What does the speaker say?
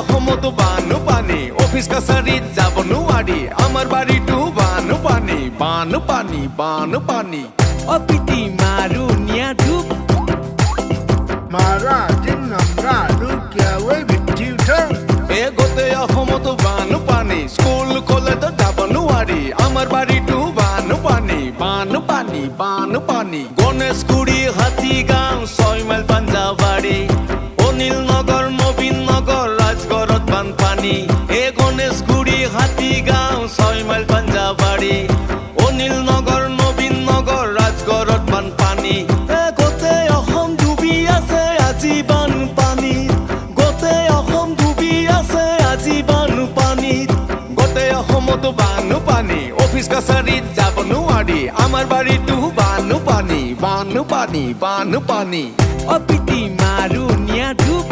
অসমতো বানপানী অফিস কাছাৰীত যাব নোৱাৰি আমাৰ বাৰীটো বানপানী বানপানী বানপানী অপিটি মাৰু নিয়া ধূপ মাৰা দিন আমরা লুকিয়াৱে বিদ্যুৎ এ গোটেই অসমতো বানপানী স্কুল কলেজত যাব নোৱাৰি আমাৰ বাৰীটো বানপানী বানপানী বানপানী গণেশগুৰি হাতীগাঁও 6 মাইল পাঞ্জাবাৰী অনিল নগৰ নবীন নগৰ ৰাজগড়ত বানপানী এ গণেশগুৰি হাতীগাঁও 6 মাইল পাঞ্জাবাৰী অনিল নগৰ নবীন নগৰ ৰাজগড়ত বানপানী এ গোটেই অসম ডুবি আছে আজি বানপানীত গোটেই অসম ডুবি আছে আজি বানপানীত গোটেই অসমতো বানপানী অফিস কাছাৰীত যাব নোৱাৰি আমাৰ বাৰীটো বানপানী বানপানী বানপানী অপিটি মাৰু নিয়া ধূপ